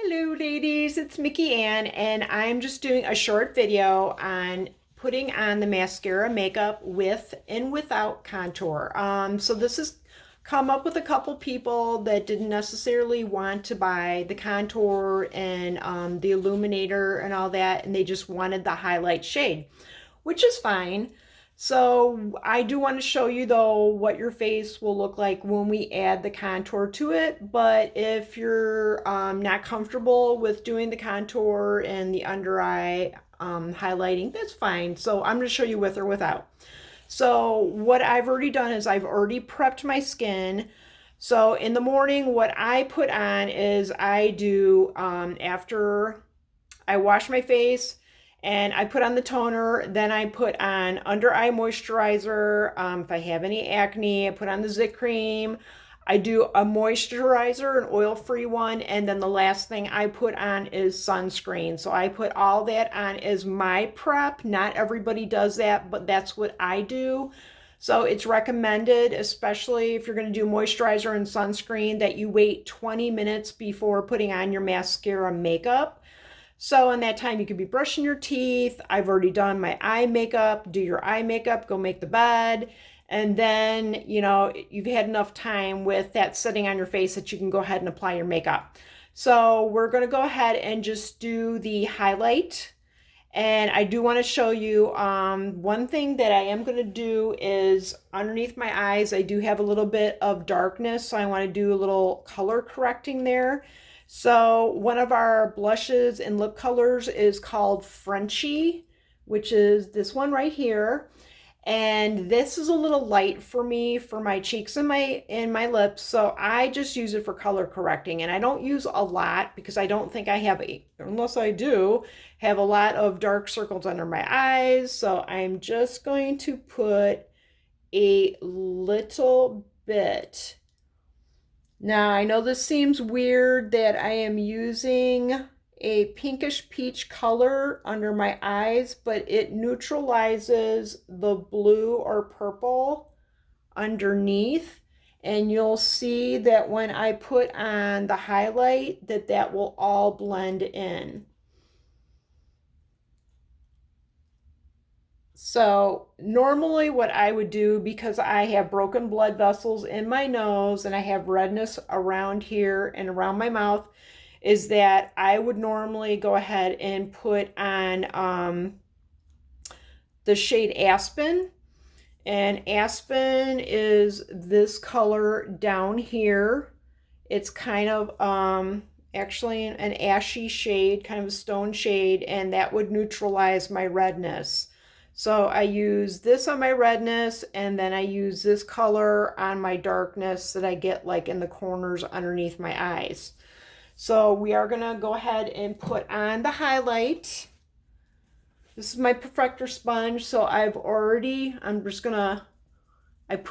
Hello ladies, it's Mickey Ann and I'm just doing a short video on putting on the mascara makeup with and without contour. So this has come up with a couple people that didn't necessarily want to buy the contour and the illuminator and all that, and they just wanted the highlight shade, which is fine. So I do want to show you though what your face will look like when we add the contour to it. But if you're not comfortable with doing the contour and the under eye highlighting, that's fine. So I'm going to show you with or without. So what I've already done is I've already prepped my skin. So in the morning, what I put on is I do after I wash my face and I put on the toner, then I put on under eye moisturizer. If I have any acne, I put on the Zit cream. I do a moisturizer, an oil-free one, and then the last thing I put on is sunscreen. So I put all that on as my prep. Not everybody does that, but that's what I do. So it's recommended, especially if you're going to do moisturizer and sunscreen, that you wait 20 minutes before putting on your mascara makeup. So in that time, you could be brushing your teeth. I've already done my eye makeup. Do your eye makeup, go make the bed. And then, you've had enough time with that sitting on your face that you can go ahead and apply your makeup. So we're going to go ahead and just do the highlight. And I do want to show you one thing that I am going to do is underneath my eyes, I do have a little bit of darkness. So I want to do a little color correcting there. So one of our blushes and lip colors is called Frenchie, which is this one right here. And this is a little light for me for my cheeks and my lips. So I just use it for color correcting. And I don't use a lot because I don't think I have, unless I do, have a lot of dark circles under my eyes. So I'm just going to put a little bit. Now, I know this seems weird that I am using a pinkish peach color under my eyes, but it neutralizes the blue or purple underneath. And you'll see that when I put on the highlight, that will all blend in. So normally what I would do, because I have broken blood vessels in my nose and I have redness around here and around my mouth, is that I would normally go ahead and put on the shade Aspen. And Aspen is this color down here. It's kind of actually an ashy shade, kind of a stone shade, and that would neutralize my redness. So I use this on my redness, and then I use this color on my darkness that I get like in the corners underneath my eyes. So we are gonna go ahead and put on the highlight. This is my Perfector sponge, so I put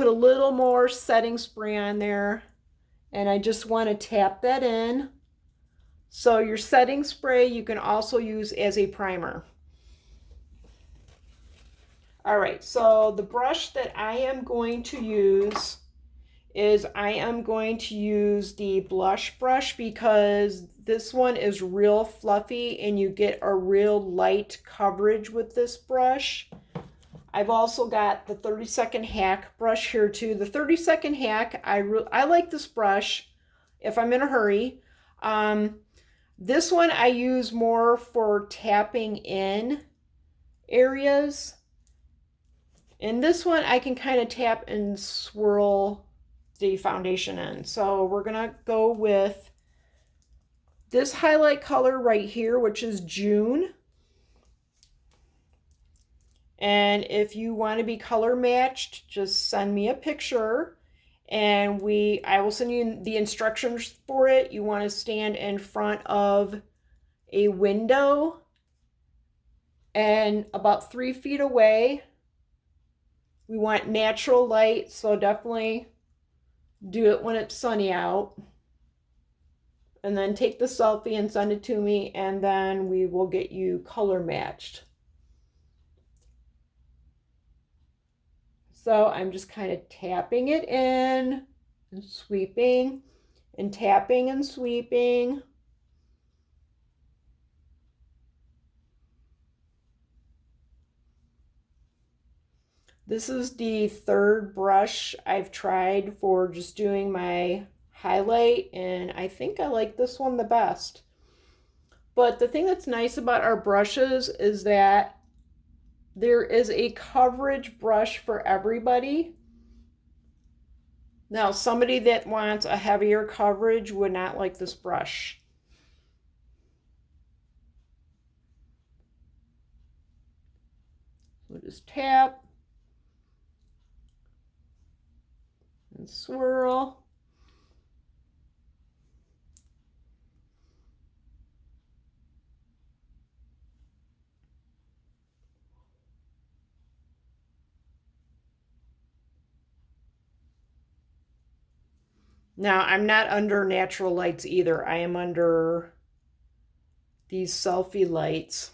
a little more setting spray on there, and I just want to tap that in. So your setting spray you can also use as a primer. All right, so the brush that I am going to use is I am going to use the blush brush because this one is real fluffy and you get a real light coverage with this brush. I've also got the 30-second hack brush here too. The 30-second hack, I like this brush if I'm in a hurry. This one I use more for tapping in areas. And this one I can kind of tap and swirl the foundation in. So we're gonna go with this highlight color right here, which is June. And if you want to be color matched, just send me a picture and I will send you the instructions for it. You want to stand in front of a window and about 3 feet away. We want natural light, so definitely do it when it's sunny out. And then take the selfie and send it to me, and then we will get you color matched. So I'm just kind of tapping it in and sweeping and tapping and sweeping. This is the third brush I've tried for just doing my highlight, and I think I like this one the best. But the thing that's nice about our brushes is that there is a coverage brush for everybody. Now, somebody that wants a heavier coverage would not like this brush. So just tap and swirl. Now, I'm not under natural lights either. I am under these selfie lights.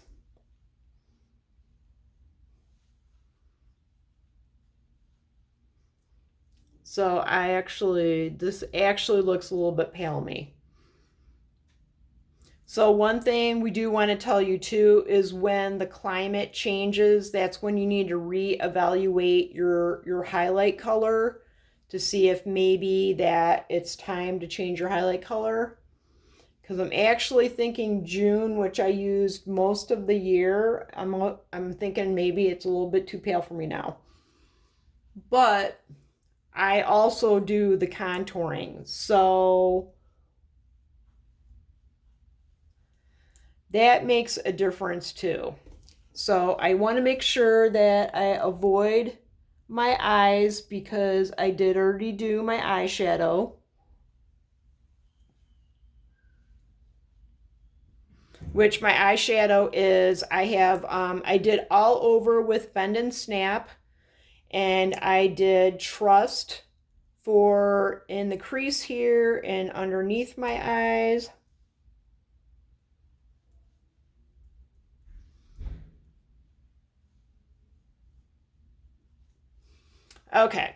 So this actually looks a little bit pale to me. So one thing we do want to tell you too is when the climate changes, that's when you need to reevaluate your highlight color to see if maybe that it's time to change your highlight color. Because I'm actually thinking June, which I used most of the year, I'm thinking maybe it's a little bit too pale for me now. But I also do the contouring, so that makes a difference too. So I want to make sure that I avoid my eyes because I did already do my eyeshadow, which my eyeshadow is, I did all over with Bend and Snap, and I did Trust for in the crease here and underneath my eyes. Okay,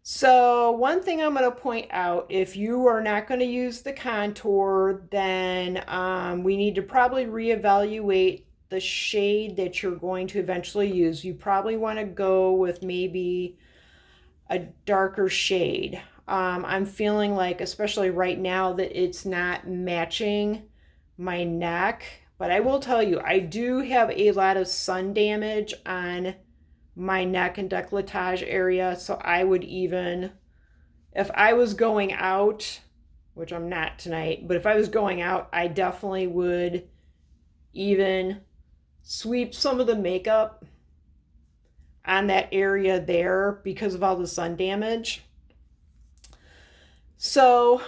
so one thing I'm going to point out, if you are not going to use the contour, then we need to probably reevaluate the shade that you're going to eventually use. You probably want to go with maybe a darker shade. I'm feeling like, especially right now, that it's not matching my neck. But I will tell you, I do have a lot of sun damage on my neck and décolletage area, so I would even, if I was going out, which I'm not tonight, but if I was going out, I definitely would even sweep some of the makeup on that area there because of all the sun damage. So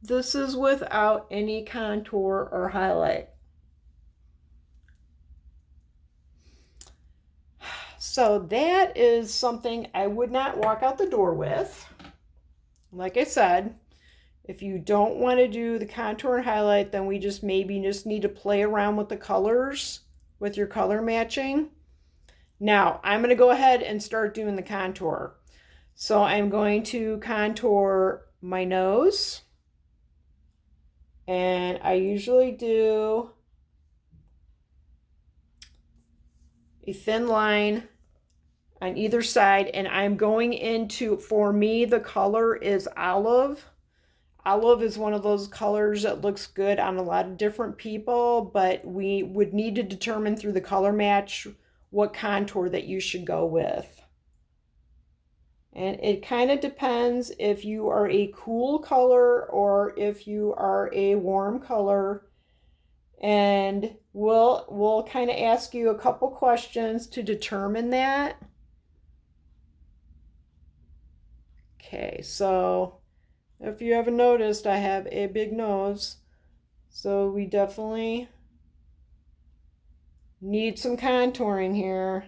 this is without any contour or highlight. So that is something I would not walk out the door with. Like I said, if you don't want to do the contour and highlight, then we just maybe just need to play around with the colors, with your color matching. Now, I'm going to go ahead and start doing the contour. So I'm going to contour my nose. And I usually do a thin line on either side, and I'm going into, for me, the color is olive. Olive is one of those colors that looks good on a lot of different people, but we would need to determine through the color match what contour that you should go with. And it kind of depends if you are a cool color or if you are a warm color. And we'll kind of ask you a couple questions to determine that. Okay, so if you haven't noticed, I have a big nose. So we definitely need some contouring here.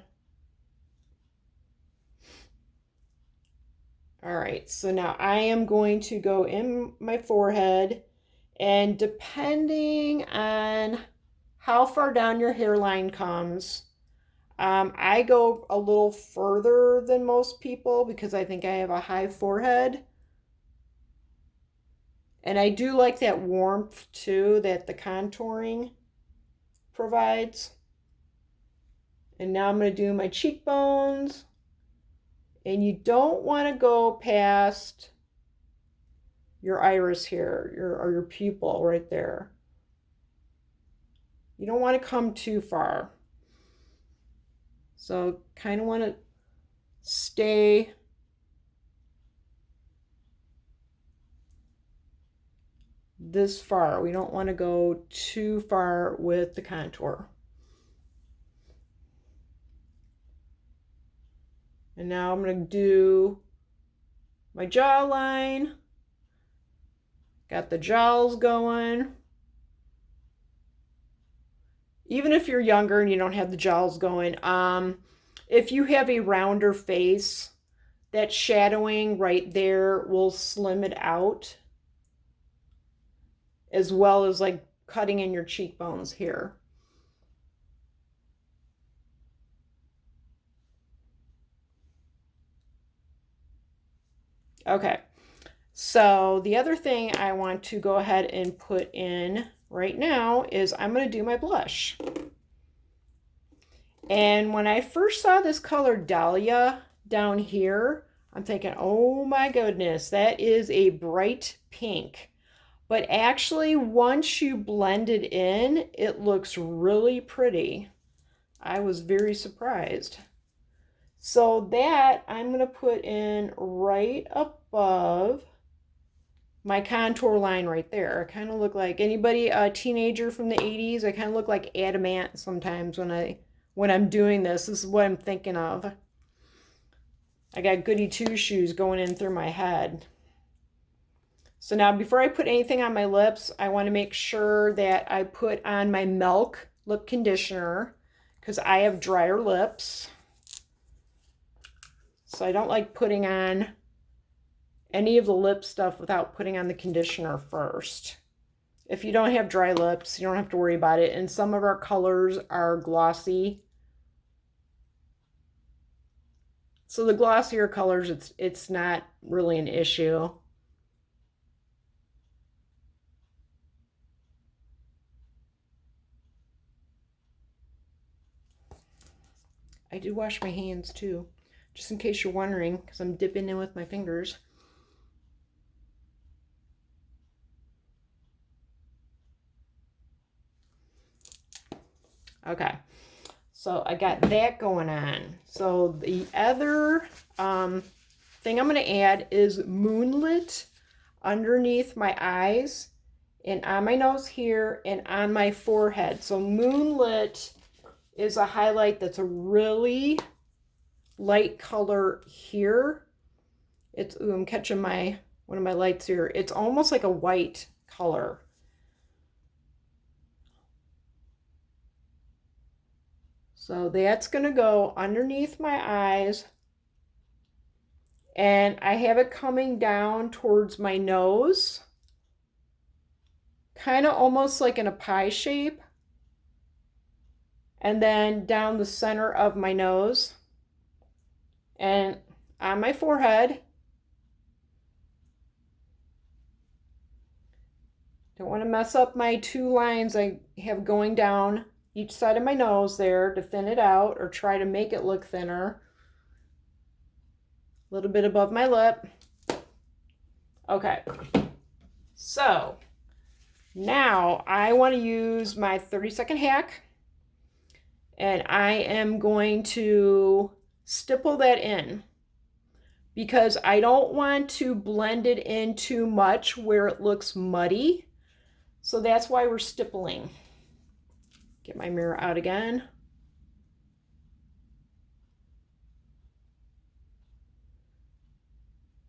All right, so now I am going to go in my forehead, and depending on how far down your hairline comes, I go a little further than most people because I think I have a high forehead. And I do like that warmth too that the contouring provides. And now I'm going to do my cheekbones. And you don't want to go past your iris here, or your pupil right there. You don't want to come too far. So kind of want to stay this far. We don't want to go too far with the contour. And now I'm going to do my jawline. Got the jowls going. Even if you're younger and you don't have the jowls going, if you have a rounder face, that shadowing right there will slim it out, as well as like cutting in your cheekbones here. Okay, so the other thing I want to go ahead and put in right now is I'm going to do my blush. And when I first saw this color Dahlia down here, I'm thinking, oh my goodness, that is a bright pink. But actually, once you blend it in, it looks really pretty. I was very surprised. So that I'm going to put in right above my contour line right there. I kind of look like anybody, a teenager from the 80s. I kind of look like Adamant sometimes when I'm doing this. This is what I'm thinking of. I got goody two shoes going in through my head. So now before I put anything on my lips, I want to make sure that I put on my Milk lip conditioner because I have drier lips. So I don't like putting on any of the lip stuff without putting on the conditioner first. If you don't have dry lips, you don't have to worry about it. And some of our colors are glossy. So the glossier colors, it's not really an issue. I did wash my hands too, just in case you're wondering, because I'm dipping in with my fingers. Okay, so I got that going on. So the other thing I'm going to add is Moonlit underneath my eyes and on my nose here and on my forehead. So Moonlit is a highlight that's a really light color here. It's, ooh, I'm catching one of my lights here. It's almost like a white color. So that's going to go underneath my eyes. And I have it coming down towards my nose. Kind of almost like in a pie shape. And then down the center of my nose. And on my forehead. Don't want to mess up my two lines I have going down each side of my nose there to thin it out or try to make it look thinner. A little bit above my lip. Okay. So now I want to use my 30-second hack. And I am going to stipple that in because I don't want to blend it in too much where it looks muddy. So that's why we're stippling. Get my mirror out again.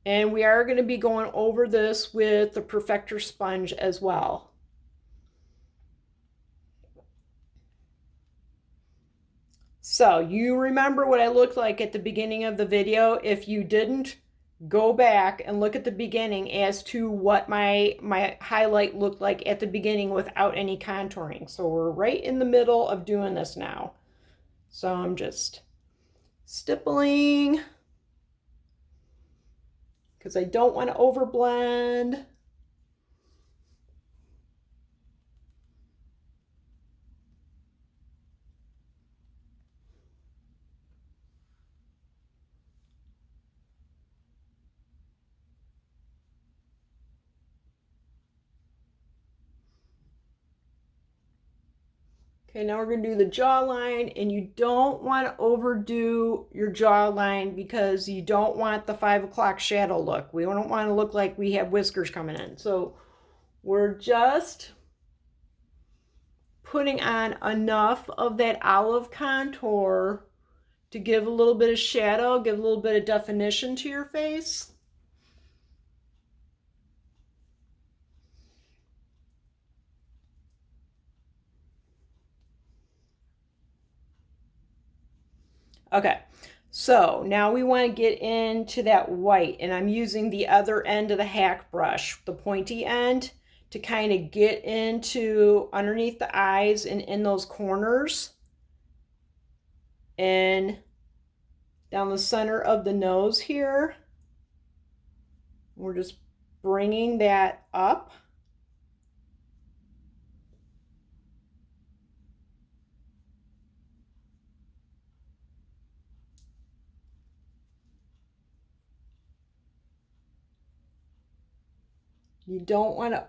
And we are going to be going over this with the Perfector sponge as well. So you remember what I looked like at the beginning of the video. If you didn't, go back and look at the beginning as to what my highlight looked like at the beginning without any contouring. So we're right in the middle of doing this now. So I'm just stippling because I don't want to overblend. Okay, now we're going to do the jawline, and you don't want to overdo your jawline because you don't want the 5 o'clock shadow look. We don't want to look like we have whiskers coming in. So we're just putting on enough of that olive contour to give a little bit of shadow, give a little bit of definition to your face. Okay, so now we want to get into that white, and I'm using the other end of the hack brush, the pointy end, to kind of get into underneath the eyes and in those corners and down the center of the nose here. We're just bringing that up. You don't want to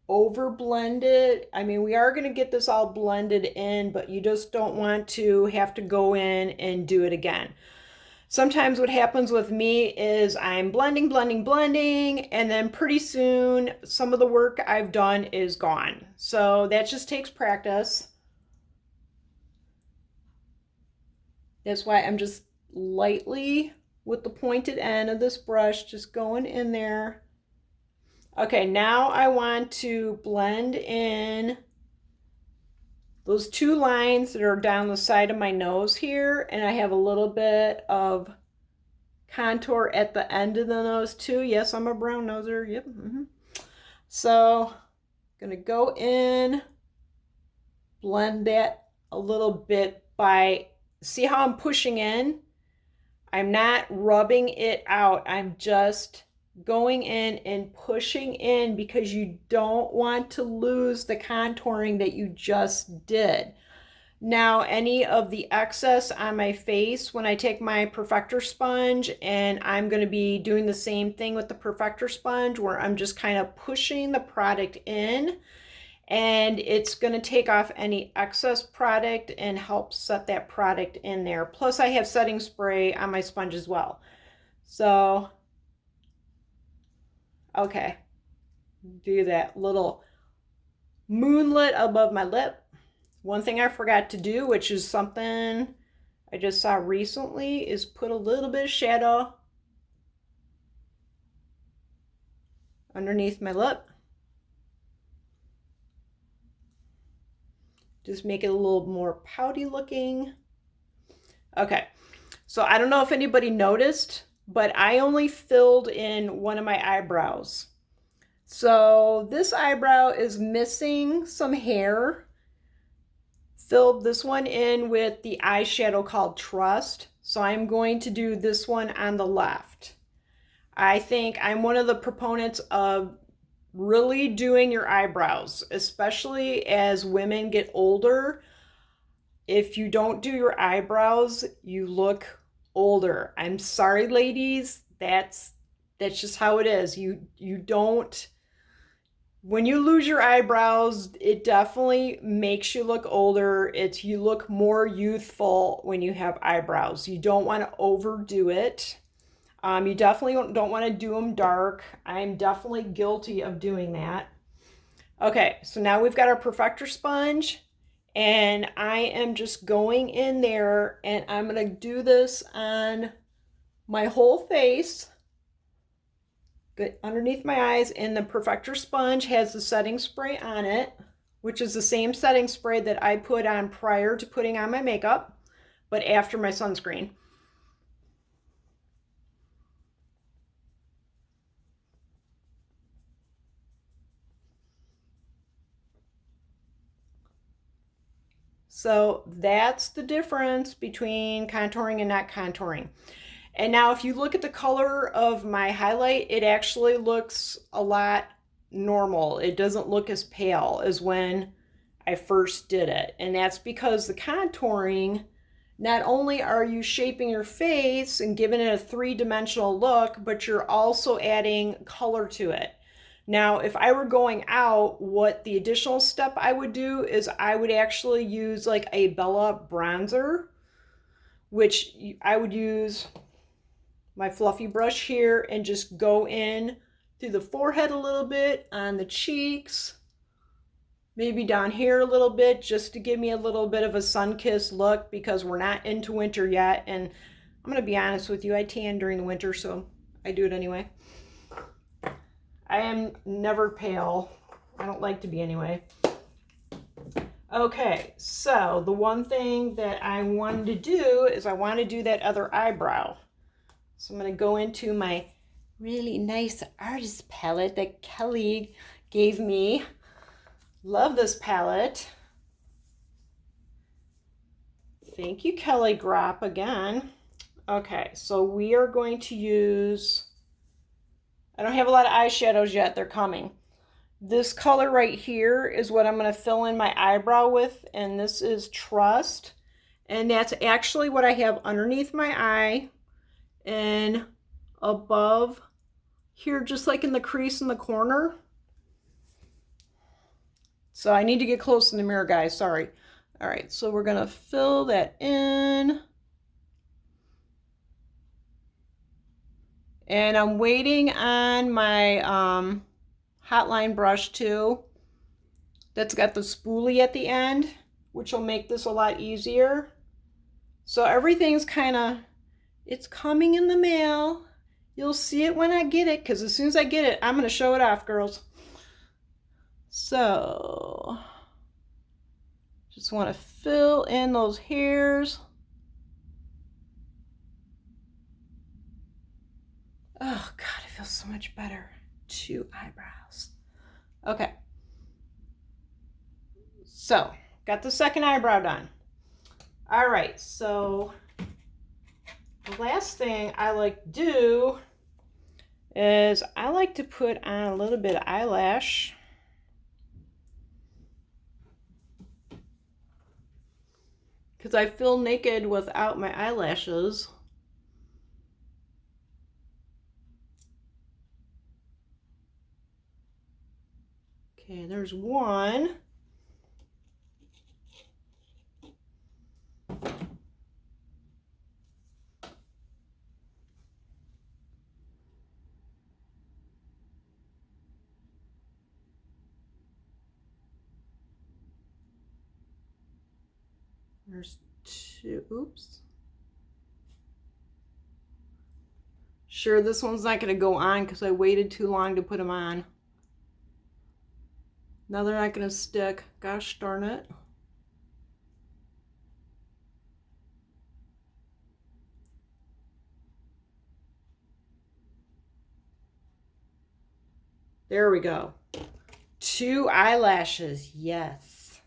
over blend it. I mean, we are going to get this all blended in, but you just don't want to have to go in and do it again. Sometimes what happens with me is I'm blending, and then pretty soon some of the work I've done is gone. So that just takes practice. That's why I'm just lightly with the pointed end of this brush just going in there. Okay, now I want to blend in those 2 lines that are down the side of my nose here, and I have a little bit of contour at the end of the nose too. Yes, I'm a brown noser. Yep. So I'm gonna go in, blend that a little bit by, see how I'm pushing in? I'm not rubbing it out. I'm just going in and pushing in because you don't want to lose the contouring that you just did. Now, any of the excess on my face, when I take my Perfector sponge, and I'm going to be doing the same thing with the Perfector sponge where I'm just kind of pushing the product in, and it's going to take off any excess product and help set that product in there. Plus I have setting spray on my sponge as well. So okay, do that little moonlit above my lip. One thing I forgot to do, which is something I just saw recently, is put a little bit of shadow underneath my lip. Just make it a little more pouty looking. Okay, so I don't know if anybody noticed, but I only filled in one of my eyebrows. So this eyebrow is missing some hair. Filled this one in with the eyeshadow called Trust. So I'm going to do this one on the left. I think I'm one of the proponents of really doing your eyebrows, especially as women get older. If you don't do your eyebrows, you look older. I'm sorry, ladies. That's just how it is. You don't, when you lose your eyebrows, it definitely makes you look older. You look more youthful when you have eyebrows. You don't want to overdo it. You definitely don't want to do them dark. I'm definitely guilty of doing that. Okay, so now we've got our Perfector sponge, and I am just going in there, and I'm going to do this on my whole face, good underneath my eyes, and the Perfector sponge has the setting spray on it, which is the same setting spray that I put on prior to putting on my makeup, but after my sunscreen. So that's the difference between contouring and not contouring. And now if you look at the color of my highlight, it actually looks a lot normal. It doesn't look as pale as when I first did it. And that's because the contouring, not only are you shaping your face and giving it a 3-dimensional look, but you're also adding color to it. Now, if I were going out, what the additional step I would do is I would actually use like a Bella bronzer, which I would use my fluffy brush here and just go in through the forehead a little bit, on the cheeks, maybe down here a little bit, just to give me a little bit of a sun-kissed look, because we're not into winter yet. And I'm going to be honest with you, I tan during the winter, so I do it anyway. I am never pale. I don't like to be anyway. Okay, so the one thing that I wanted to do is I want to do that other eyebrow. So I'm going to go into my really nice artist palette that Kelly gave me. Love this palette. Thank you, Kelly Grop, again. Okay, so we are going to use, I don't have a lot of eyeshadows yet, they're coming. This color right here is what I'm going to fill in my eyebrow with, and this is Trust. And that's actually what I have underneath my eye and above here, just like in the crease in the corner. So I need to get close in the mirror, guys, sorry. All right, so we're going to fill that in. And I'm waiting on my Hotline brush too. That's got the spoolie at the end, which will make this a lot easier. So everything's kind of, it's coming in the mail. You'll see it when I get it, because as soon as I get it, I'm going to show it off, girls. So, just want to fill in those hairs. Oh God, it feels so much better. 2 eyebrows. Okay. So, got the second eyebrow done. All right, so the last thing I like to do is I like to put on a little bit of eyelash. Because I feel naked without my eyelashes. Okay, there's one. There's 2. Oops. Sure, this one's not going to go on because I waited too long to put them on. Now they're not going to stick. Gosh darn it. There we go. 2 eyelashes. Yes.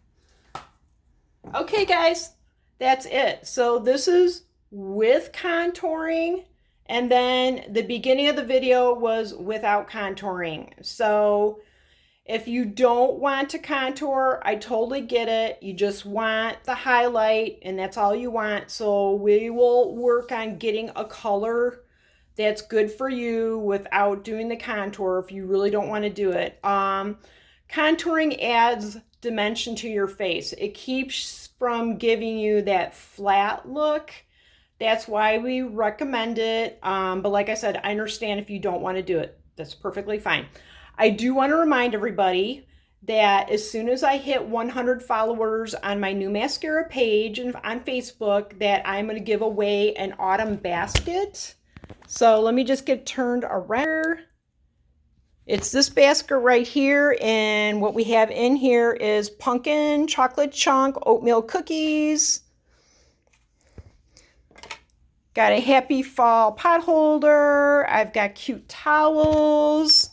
Okay, guys. That's it. So this is with contouring, and then the beginning of the video was without contouring. So if you don't want to contour, I totally get it. You just want the highlight, and that's all you want. So we will work on getting a color that's good for you without doing the contour if you really don't want to do it. Contouring adds dimension to your face. It keeps from giving you that flat look. That's why we recommend it. But like I said, I understand if you don't want to do it. That's perfectly fine. I do want to remind everybody that as soon as I hit 100 followers on my new mascara page and on Facebook, that I'm going to give away an autumn basket. So let me just get turned around. It's this basket right here, and what we have in here is pumpkin chocolate chunk oatmeal cookies. Got a happy fall pot holder. I've got cute towels.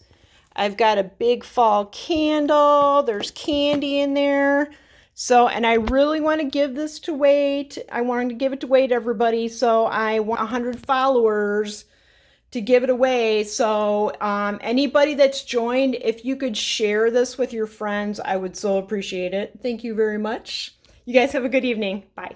I've got a big fall candle. There's candy in there. So, and I really want to give this to away. I wanted to give it away to everybody. So I want 100 followers to give it away. So anybody that's joined, if you could share this with your friends, I would so appreciate it. Thank you very much. You guys have a good evening. Bye.